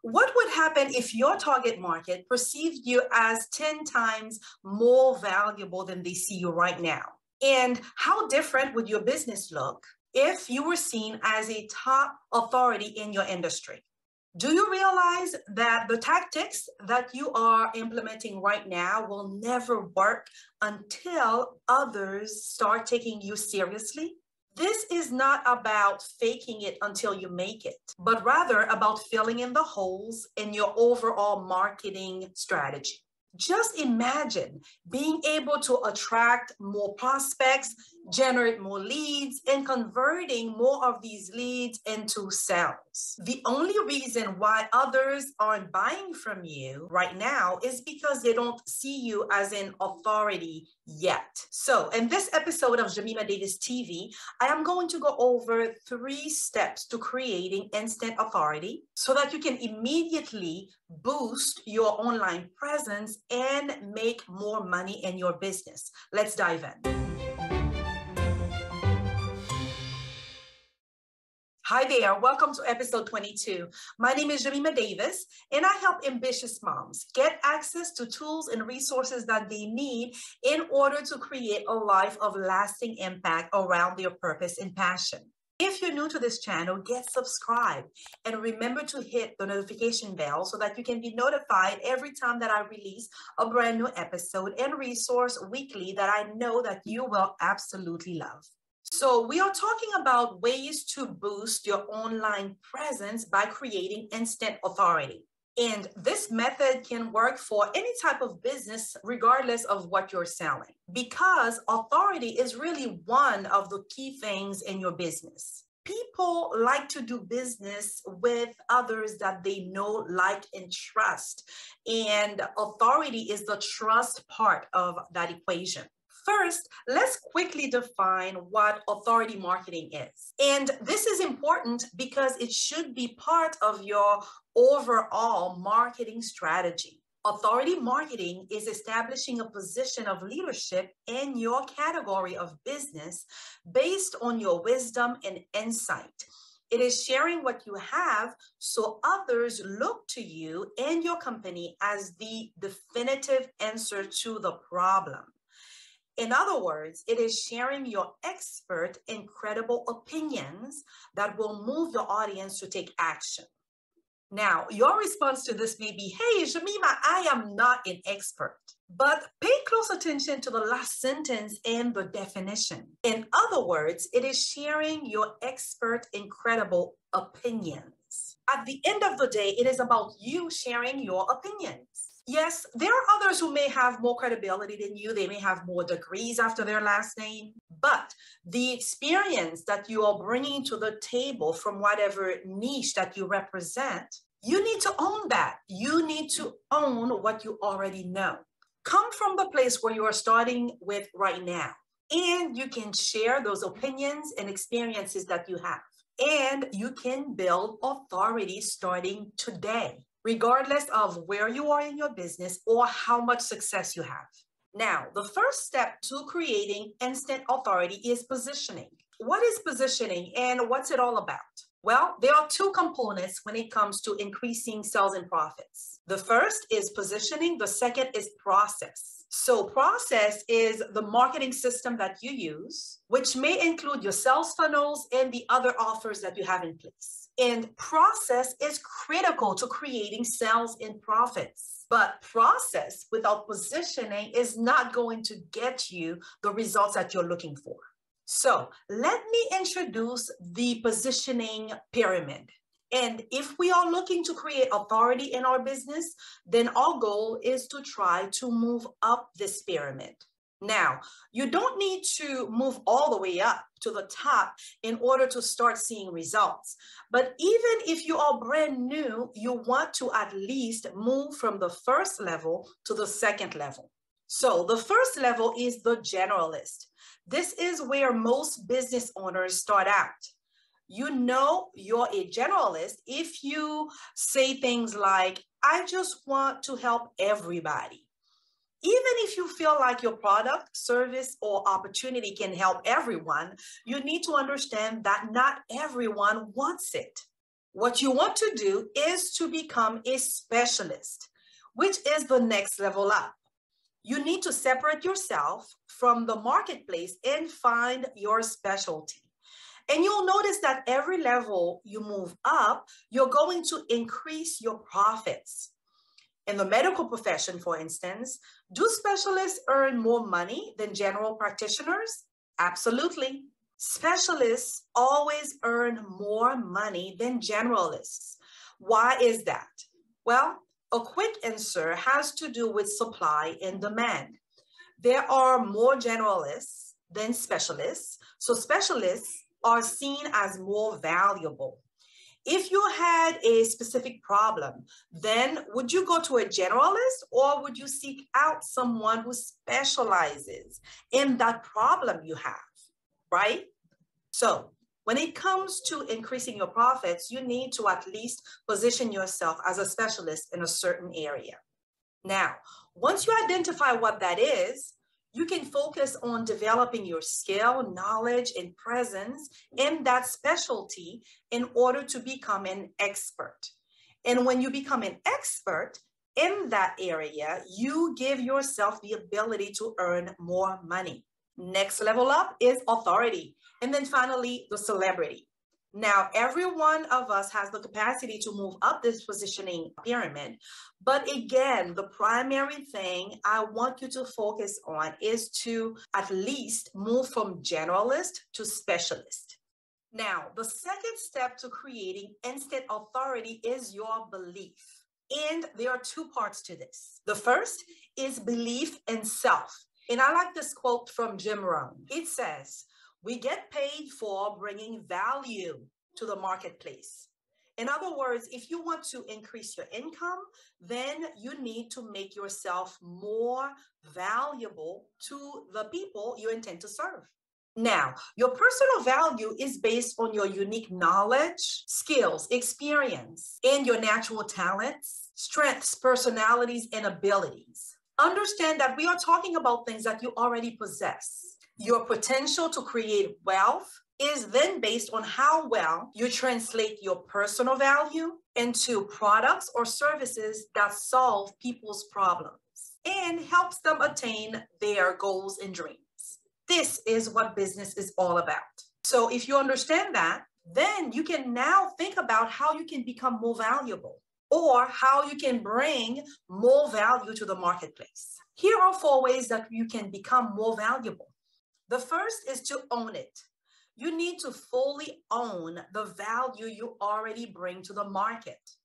What would happen if your target market perceived you as 10 times more valuable than they see you right now? And how different would your business look if you were seen as a top authority in your industry? Do you realize that the tactics that you are implementing right now will never work until others start taking you seriously? This is not about faking it until you make it, but rather about filling in the holes in your overall marketing strategy. Just imagine being able to attract more prospects, generate more leads, and converting more of these leads into sales. The only reason why others aren't buying from you right now is because they don't see you as an authority yet. So in this episode of Jemima Davis TV, I am going to go over 3 steps to creating instant authority so that you can immediately boost your online presence and make more money in your business. Let's dive in. Hi there, welcome to episode 22. My name is Jemima Davis, and I help ambitious moms get access to tools and resources that they need in order to create a life of lasting impact around their purpose and passion. If you're new to this channel, get subscribed and remember to hit the notification bell so that you can be notified every time that I release a brand new episode and resource weekly that I know that you will absolutely love. So we are talking about ways to boost your online presence by creating instant authority. And this method can work for any type of business, regardless of what you're selling, because authority is really one of the key things in your business. People like to do business with others that they know, like, and trust. And authority is the trust part of that equation. First, let's quickly define what authority marketing is. And this is important because it should be part of your overall marketing strategy. Authority marketing is establishing a position of leadership in your category of business based on your wisdom and insight. It is sharing what you have so others look to you and your company as the definitive answer to the problem. In other words, it is sharing your expert and credible opinions that will move your audience to take action. Now, your response to this may be, hey, Jemima, I am not an expert. But pay close attention to the last sentence and the definition. In other words, it is sharing your expert and credible opinions. At the end of the day, it is about you sharing your opinions. Yes, there are others who may have more credibility than you. They may have more degrees after their last name, but the experience that you are bringing to the table from whatever niche that you represent, you need to own that. You need to own what you already know. Come from the place where you are starting with right now, and you can share those opinions and experiences that you have, and you can build authority starting today, regardless of where you are in your business or how much success you have. Now, the first step to creating instant authority is positioning. What is positioning and what's it all about? Well, there are 2 components when it comes to increasing sales and profits. The first is positioning, the second is process. So process is the marketing system that you use, which may include your sales funnels and the other offers that you have in place. And process is critical to creating sales and profits. But process without positioning is not going to get you the results that you're looking for. So let me introduce the positioning pyramid. And if we are looking to create authority in our business, then our goal is to try to move up this pyramid. Now, you don't need to move all the way up to the top in order to start seeing results. But even if you are brand new, you want to at least move from the first level to the second level. So the first level is the generalist. This is where most business owners start out. You know you're a generalist if you say things like, I just want to help everybody. Even if you feel like your product, service, or opportunity can help everyone, you need to understand that not everyone wants it. What you want to do is to become a specialist, which is the next level up. You need to separate yourself from the marketplace and find your specialty. And you'll notice that every level you move up, you're going to increase your profits. In the medical profession, for instance, do specialists earn more money than general practitioners? Absolutely. Specialists always earn more money than generalists. Why is that? Well, a quick answer has to do with supply and demand. There are more generalists than specialists, so specialists are seen as more valuable. If you had a specific problem, then would you go to a generalist or would you seek out someone who specializes in that problem you have, right? So when it comes to increasing your profits, you need to at least position yourself as a specialist in a certain area. Now, once you identify what that is, you can focus on developing your skill, knowledge, and presence in that specialty in order to become an expert. And when you become an expert in that area, you give yourself the ability to earn more money. Next level up is authority. And then finally, the celebrity. Now, every one of us has the capacity to move up this positioning pyramid. But again, the primary thing I want you to focus on is to at least move from generalist to specialist. Now, the second step to creating instant authority is your belief. And there are two parts to this. The first is belief in self. And I like this quote from Jim Rohn. It says, "We get paid for bringing value to the marketplace." In other words, if you want to increase your income, then you need to make yourself more valuable to the people you intend to serve. Now, your personal value is based on your unique knowledge, skills, experience, and your natural talents, strengths, personalities, and abilities. Understand that we are talking about things that you already possess. Your potential to create wealth is then based on how well you translate your personal value into products or services that solve people's problems and helps them attain their goals and dreams. This is what business is all about. So if you understand that, then you can now think about how you can become more valuable or how you can bring more value to the marketplace. Here are 4 ways that you can become more valuable. The first is to own it. You need to fully own the value you already bring to the market.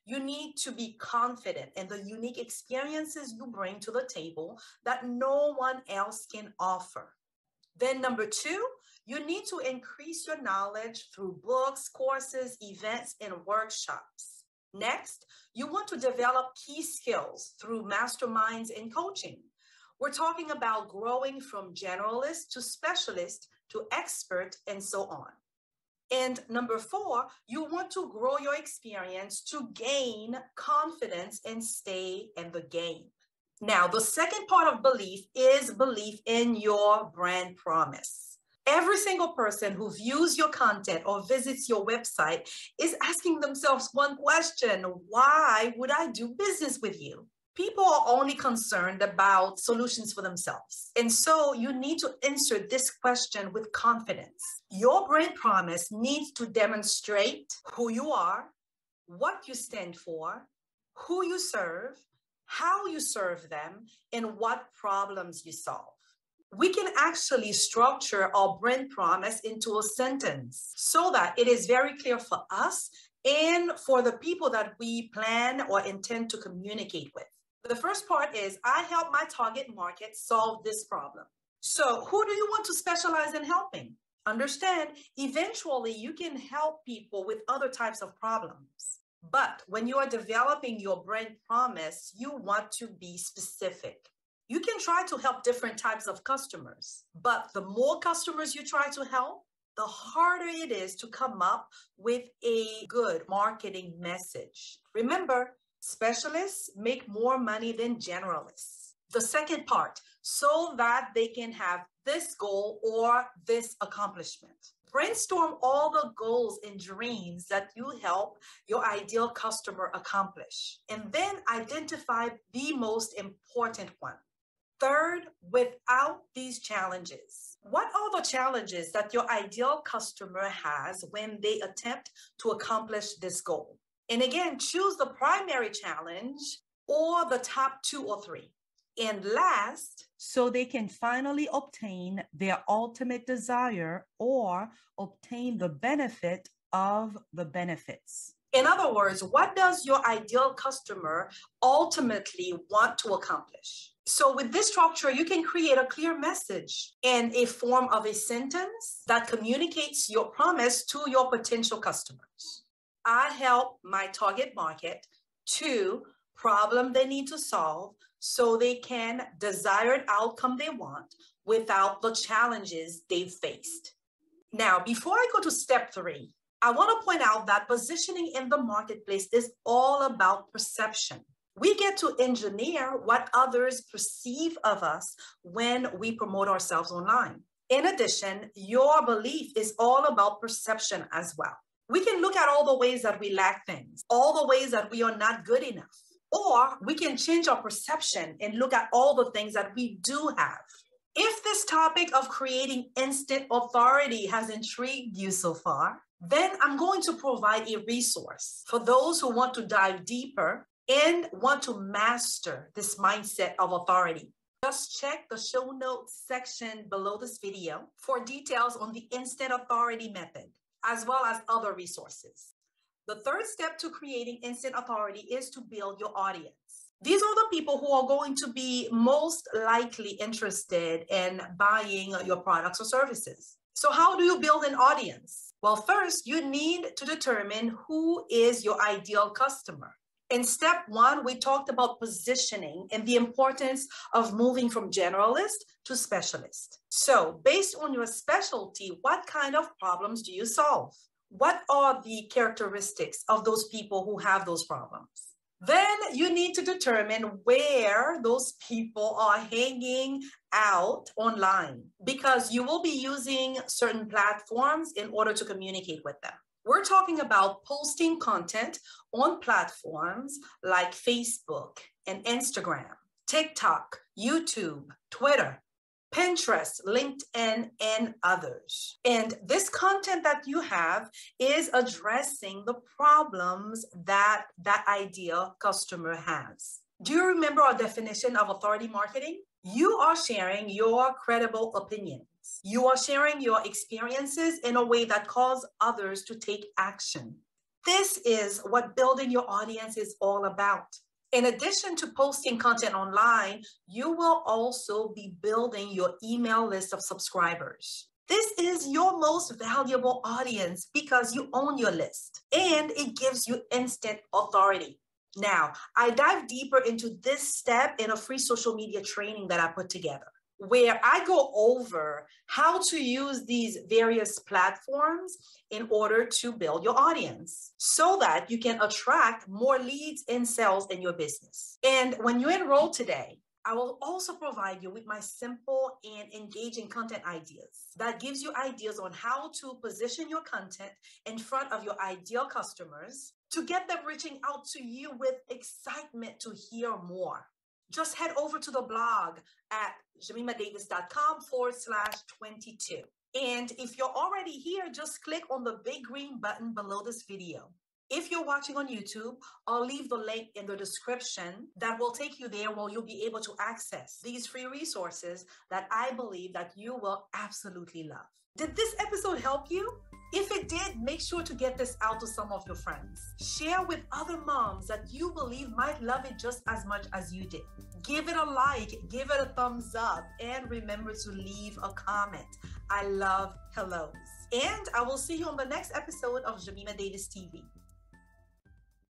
You need to be confident in the unique experiences you bring to the table that no one else can offer. Then number 2, you need to increase your knowledge through books, courses, events, and workshops. Next, you want to develop key skills through masterminds and coaching. We're talking about growing from generalist to specialist to expert and so on. And number 4, you want to grow your experience to gain confidence and stay in the game. Now, the second part of belief is belief in your brand promise. Every single person who views your content or visits your website is asking themselves one question: why would I do business with you? People are only concerned about solutions for themselves. And so you need to answer this question with confidence. Your brand promise needs to demonstrate who you are, what you stand for, who you serve, how you serve them, and what problems you solve. We can actually structure our brand promise into a sentence so that it is very clear for us and for the people that we plan or intend to communicate with. The first part is, I help my target market solve this problem. So who do you want to specialize in helping? Understand, eventually you can help people with other types of problems. But when you are developing your brand promise, you want to be specific. You can try to help different types of customers, but the more customers you try to help, the harder it is to come up with a good marketing message. Remember, specialists make more money than generalists. The second part, so that they can have this goal or this accomplishment. Brainstorm all the goals and dreams that you help your ideal customer accomplish, and then identify the most important one. Third, without these challenges, what are the challenges that your ideal customer has when they attempt to accomplish this goal? And again, choose the primary challenge or the top 2 or 3. And last, so they can finally obtain their ultimate desire or obtain the benefit of the benefits. In other words, what does your ideal customer ultimately want to accomplish? So with this structure, you can create a clear message in a form of a sentence that communicates your promise to your potential customers. I help my target market to problem they need to solve so they can desired outcome they want without the challenges they've faced. Now, before I go to step 3, I want to point out that positioning in the marketplace is all about perception. We get to engineer what others perceive of us when we promote ourselves online. In addition, your belief is all about perception as well. We can look at all the ways that we lack things, all the ways that we are not good enough, or we can change our perception and look at all the things that we do have. If this topic of creating instant authority has intrigued you so far, then I'm going to provide a resource for those who want to dive deeper and want to master this mindset of authority. Just check the show notes section below this video for details on the instant authority method, as well as other resources. The third step to creating instant authority is to build your audience. These are the people who are going to be most likely interested in buying your products or services. So how do you build an audience? Well, first, you need to determine who is your ideal customer. In step 1, we talked about positioning and the importance of moving from generalist to specialist. So based on your specialty, what kind of problems do you solve? What are the characteristics of those people who have those problems? Then you need to determine where those people are hanging out online, because you will be using certain platforms in order to communicate with them. We're talking about posting content on platforms like Facebook and Instagram, TikTok, YouTube, Twitter, Pinterest, LinkedIn, and others. And this content that you have is addressing the problems that ideal customer has. Do you remember our definition of authority marketing? You are sharing your credible opinions. You are sharing your experiences in a way that calls others to take action. This is what building your audience is all about. In addition to posting content online, you will also be building your email list of subscribers. This is your most valuable audience because you own your list and it gives you instant authority. Now, I dive deeper into this step in a free social media training that I put together, where I go over how to use these various platforms in order to build your audience so that you can attract more leads and sales in your business. And when you enroll today, I will also provide you with my simple and engaging content ideas that gives you ideas on how to position your content in front of your ideal customers to get them reaching out to you with excitement to hear more. Just head over to the blog at jemimadavis.com/22. And if you're already here, just click on the big green button below this video. If you're watching on YouTube, I'll leave the link in the description that will take you there where you'll be able to access these free resources that I believe that you will absolutely love. Did this episode help you? If it did, make sure to get this out to some of your friends. Share with other moms that you believe might love it just as much as you did. Give it a like, give it a thumbs up, and remember to leave a comment. I love hellos. And I will see you on the next episode of Jemima Davis TV.